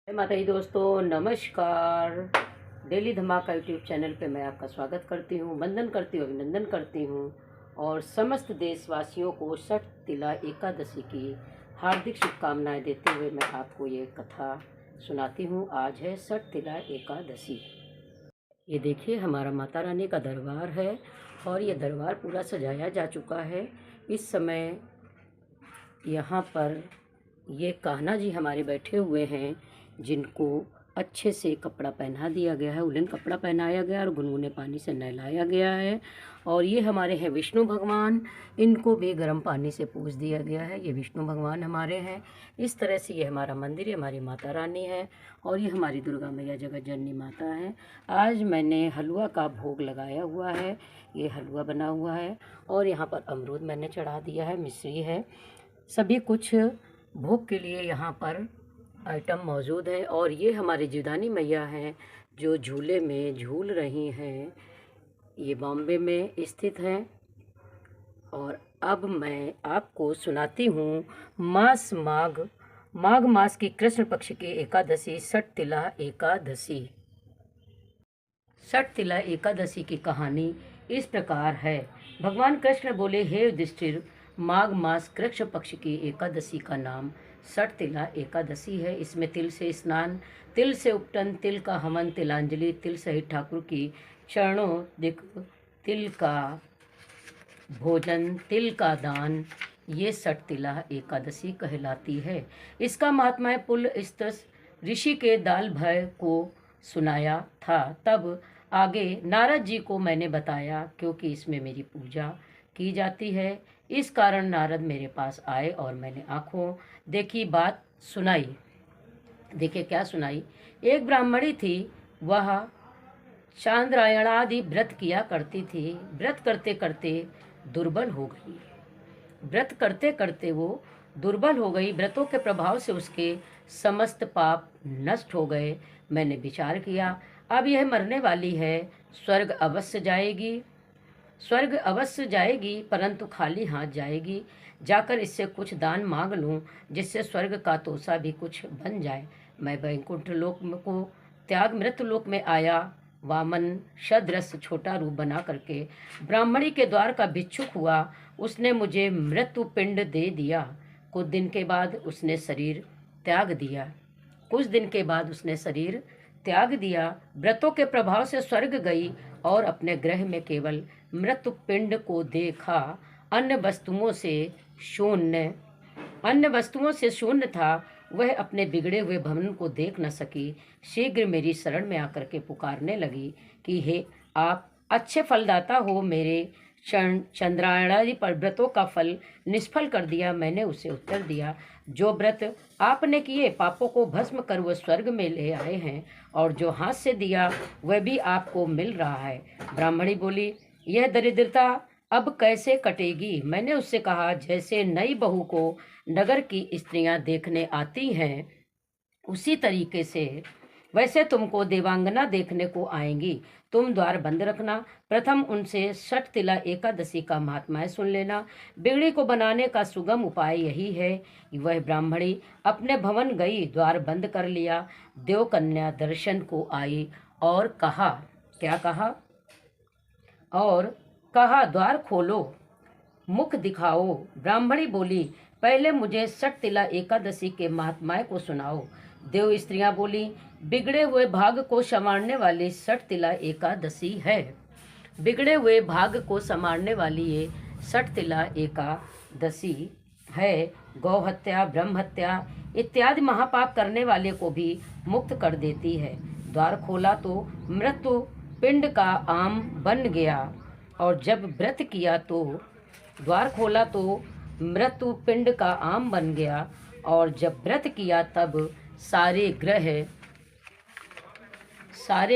माता जी दोस्तों, नमस्कार। डेली धमाका यूट्यूब चैनल पे मैं आपका स्वागत करती हूँ, वंदन करती हूँ, अभिनंदन करती हूँ और समस्त देशवासियों को छठ तिला एकादशी की हार्दिक शुभकामनाएं देते हुए मैं आपको ये कथा सुनाती हूँ। आज है छठ तिला एकादशी। ये देखिए, हमारा माता रानी का दरबार है और ये दरबार पूरा सजाया जा चुका है। इस समय यहाँ पर ये कान्हा जी हमारे बैठे हुए हैं, जिनको अच्छे से कपड़ा पहना दिया गया है, उलन कपड़ा पहनाया गया और गुनगुने पानी से नहलाया गया है। और ये हमारे हैं विष्णु भगवान, इनको भी गर्म पानी से पूज दिया गया है। ये विष्णु भगवान हमारे हैं। इस तरह से ये हमारा मंदिर है, हमारी माता रानी है और ये हमारी दुर्गा मैया जगत जननी माता है। आज मैंने हलवा का भोग लगाया हुआ है, ये हलवा बना हुआ है और यहाँ पर अमरूद मैंने चढ़ा दिया है, मिश्री है, सभी कुछ भोग के लिए यहाँ पर आइटम मौजूद है। और ये हमारे जीवदानी मैया हैं जो झूले में झूल रही हैं। ये बॉम्बे में स्थित हैं। और अब मैं आपको सुनाती हूँ माघ मास की कृष्ण पक्ष की एकादशी, छठ तिला एकादशी। छठ तिला एकादशी की कहानी इस प्रकार है। भगवान कृष्ण बोले, हे युधिष्ठिर, माघ मास कृष्ण पक्ष की एकादशी का नाम छठ तिला एकादशी है। इसमें तिल से स्नान, तिल से उपटन, तिल का हवन, तिलांजलि, तिल सहित ठाकुर की चरणों दिक, तिल का भोजन, तिल का दान, ये छठ तिला एकादशी कहलाती है। इसका महात्मा है, पुल स्तस ऋषि के दाल भय को सुनाया था, तब आगे नारद जी को मैंने बताया, क्योंकि इसमें मेरी पूजा की जाती है। इस कारण नारद मेरे पास आए और मैंने आंखों देखी बात सुनाई। देखिए क्या सुनाई। एक ब्राह्मणी थी, वह चांद्रायणादि व्रत किया करती थी। व्रत करते करते दुर्बल हो गई। व्रत करते करते वो दुर्बल हो गई। व्रतों के प्रभाव से उसके समस्त पाप नष्ट हो गए। मैंने विचार किया, अब यह मरने वाली है, स्वर्ग अवश्य जाएगी, स्वर्ग अवश्य जाएगी, परंतु खाली हाथ जाएगी। जाकर इससे कुछ दान मांग लूं, जिससे स्वर्ग का तोसा भी कुछ बन जाए। मैं वैकुंठ लोक को त्याग मृत लोक में आया। वामन सदृश छोटा रूप बना करके ब्राह्मणी के द्वार का भिक्षुक हुआ। उसने मुझे मृत्यु पिंड दे दिया। कुछ दिन के बाद उसने शरीर त्याग दिया। त्याग दिया। व्रतों के प्रभाव से स्वर्ग गई और अपने ग्रह में केवल मृत्यु पिंड को देखा। अन्य वस्तुओं से शून्य था। वह अपने बिगड़े हुए भवन को देख न सकी। शीघ्र मेरी शरण में आकर के पुकारने लगी कि हे आप अच्छे फलदाता हो, मेरे चंद्रायणादि पर व्रतों का फल निष्फल कर दिया। मैंने उसे उत्तर दिया, जो व्रत आपने किए पापों को भस्म कर वह स्वर्ग में ले आए हैं, और जो हाथ से दिया वह भी आपको मिल रहा है। ब्राह्मणी बोली, यह दरिद्रता अब कैसे कटेगी। मैंने उससे कहा, जैसे नई बहू को नगर की स्त्रियां देखने आती हैं, उसी तरीके से वैसे तुमको देवांगना देखने को आएंगी। तुम द्वार बंद रखना। प्रथम उनसे छठ तिला एकादशी का महात्म्य सुन लेना। बिगड़ी को बनाने का सुगम उपाय यही है। वह ब्राह्मणी अपने भवन गई, द्वार बंद कर लिया। देवकन्या दर्शन को आई और कहा, क्या कहा? और कहा, द्वार खोलो, मुख दिखाओ। ब्राह्मणी बोली, पहले मुझे छठ तिला एकादशी के महात्म्य को सुनाओ। देव स्त्रियां बोली, बिगड़े हुए भाग को संवारने वाली छठ तिला एकादशी है। बिगड़े हुए भाग को संवारने वाली ये छठ तिला एकादशी है। गौ हत्या, ब्रह्म हत्या इत्यादि महापाप करने वाले को भी मुक्त कर देती है। द्वार खोला तो मृत्यु पिंड का आम बन गया, और जब व्रत किया तो द्वार खोला तो मृत्यु पिंड का आम बन गया, और जब व्रत किया तब सारे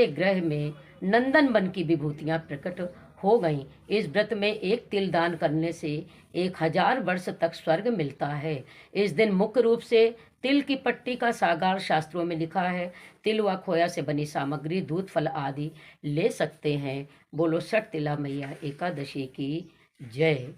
ग्रह में नंदन बन की विभूतियां प्रकट हो गईं। इस व्रत में एक तिल दान करने से 1000 वर्ष तक स्वर्ग मिलता है। इस दिन मुख्य रूप से तिल की पट्टी का सागार शास्त्रों में लिखा है। तिल व खोया से बनी सामग्री, दूध, फल आदि ले सकते हैं। बोलो छठ तिला मैया एकादशी की जय।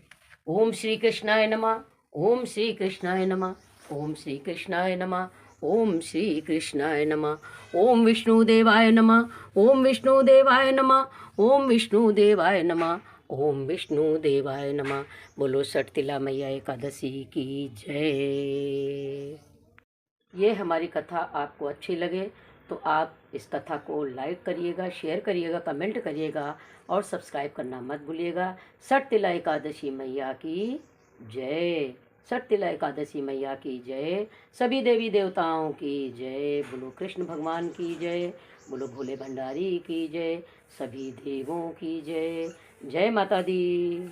ओम श्री कृष्णाय नमः। ओम श्री कृष्णाय नमः। ओम श्री कृष्णाय नमः। ओम श्री कृष्णाय नमः। ओम विष्णुदेवाय नमः। ओम विष्णुदेवाय नमः। ओम विष्णुदेवाय नमः। ओम विष्णुदेवाय नमः। बोलो सटतिला मैया एकादशी की जय। ये हमारी कथा आपको अच्छी लगे तो आप इस कथा को लाइक करिएगा, शेयर करिएगा, कमेंट करिएगा और सब्सक्राइब करना मत भूलिएगा। सटतिला एकादशी मैया की जय। सटतिला एकादशी मैया की जय। सभी देवी देवताओं की जय। बोलो कृष्ण भगवान की जय। बोलो भोले भंडारी की जय। सभी देवों की जय। जय माता दी।